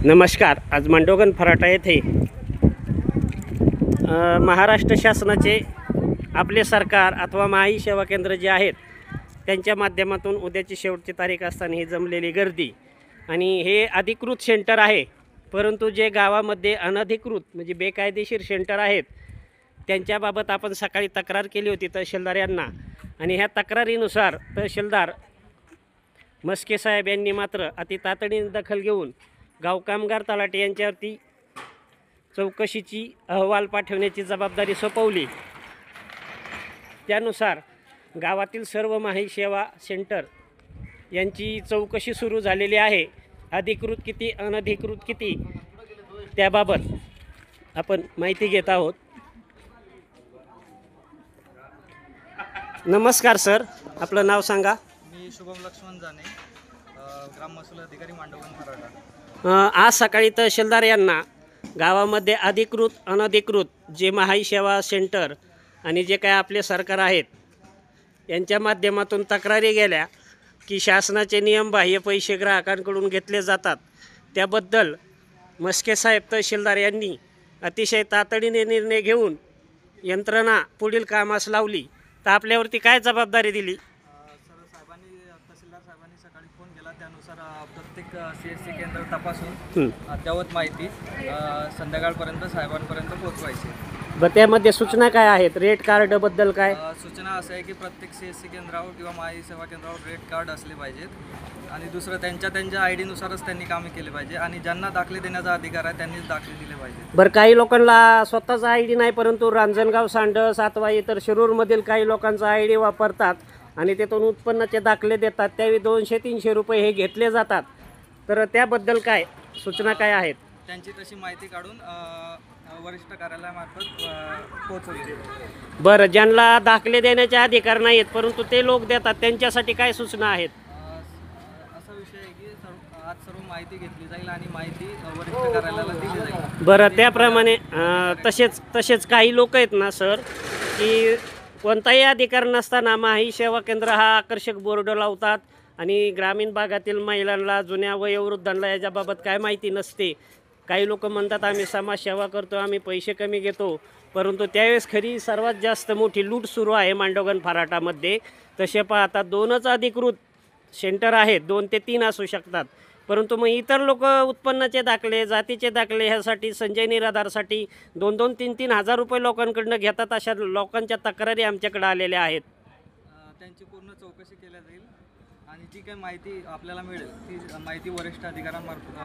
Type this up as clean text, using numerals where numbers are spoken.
नमस्कार। आज मांडोगण फराटा येथे महाराष्ट्र शासनाचे आपले सरकार अथवा महाई सेवा केंद्र जे आहेत त्यांच्या माध्यमातून उद्याची शेवटची तारीख असताना ही जमलेली गर्दी आणि हे अधिकृत सेंटर आहे, परंतु जे गावामध्ये अनधिकृत म्हणजे बेकायदेशीर सेंटर आहेत त्यांच्याबाबत आपण सकाळी तक्रार केली होती तहसीलदार यांना आणि ह्या तक्रारीनुसार तहसीलदार मस्के साहेब यांनी मात्र अति तातडीने दखल घेऊन गाव कामगार तलाठी यांच्यावरती चौकशीची अहवाल पाठवण्याची जबाबदारी सोपवली। त्यानुसार गावातील सर्व माही सेवा सेंटर यांची चौकशी सुरू झालेली आहे। अधिकृत किती अनधिकृत किती त्याबाबत आपण माहिती घेत आहोत। नमस्कार सर, आपलं नाव सांगा। मी शुभम लक्ष्मण जाने, ग्राम महसूल अधिकारी मांडोगण फराटा। आज सकाळी तहसीलदार यांना गावामध्ये अधिकृत अनधिकृत जे महाई सेवा सेंटर आणि जे काय आपले सरकार आहेत यांच्या माध्यमातून तक्रारी गेल्या की शासनाचे नियमबाह्य पैसे ग्राहकांकडून घेतले जातात, त्याबद्दल मस्के साहेब तहसीलदार यांनी अतिशय तातडीने निर्णय घेऊन यंत्रणा पुढील कामास लावली। तर आपल्यावरती काय जबाबदारी दिली? तहसीलदार साहेबांनी सकाळी फोन केला, त्यानुसार प्रत्येक CSC केंद्र तपासून अद्ययावत माहिती संध्याकाळपर्यंत साहेबांपर्यंत पोहोचवायची। बरं, त्यामध्ये सूचना काय आहेत? रेट कार्डबद्दल काय सूचना असं आहे की प्रत्येक CSC केंद्रावर किंवा महाई सेवा केंद्रावर रेट कार्ड असले पाहिजेत आणि दुसरं त्यांच्या ID नुसारच त्यांनी कामे केले पाहिजे आणि ज्यांना दाखले देण्याचा अधिकार आहे त्यांनीच दाखले दिले पाहिजे। बरं, काही लोकांना स्वतःचा ID नाही, परंतु रांजणगाव सांडस अथवा इतर शिरूरमधील काही लोकांचा ID वापरतात आणि त्यातून उत्पन्नाचे दाखले देतात, त्यावेळी 200-300 रुपये हे घेतले जातात। तर त्याबद्दल काय सूचना काय आहेत? त्यांची तशी माहिती काढून वरिष्ठ कार्यालयामार्फत पोहोचवली। बरं, ज्यांना दाखले देण्याचे अधिकार नाही आहेत परंतु ते लोक देतात त्यांच्यासाठी काय सूचना आहेत? असा विषय आहे की आज सर्व माहिती घेतली जाईल आणि माहिती वरिष्ठ कार्यालयाला दिली जाईल। बरं, त्याप्रमाणे तसेच काही लोक आहेत ना सर की कोणताही अधिकार नसताना माही सेवा केंद्र हा आकर्षक बोर्ड लावतात आणि ग्रामीण भागातील महिलांना, जुन्या वयोवृद्धांना याच्याबाबत काय माहिती नसते। काही लोक म्हणतात आम्ही समाजसेवा करतो, आम्ही पैसे कमी घेतो, परंतु त्यावेळेस खरी सर्वात जास्त मोठी लूट सुरू आहे मांडोगण फराटामध्ये। तसे पाहता 2च अधिकृत सेंटर आहेत, 2 ते 3 असू शकतात, परंतु मग इतर लोक उत्पन्नाचे दाखले, जातीचे दाखले ह्यासाठी संजय निराधारसाठी 2-2, 3-3 हजार रुपये लोकांकडून घेतात। अशा लोकांच्या तक्रारी आमच्याकडे आलेल्या आहेत। त्यांची पूर्ण चौकशी केली जाईल आणि जी काही माहिती आपल्याला मिळेल ती माहिती वरिष्ठ अधिकाऱ्यांमार्फत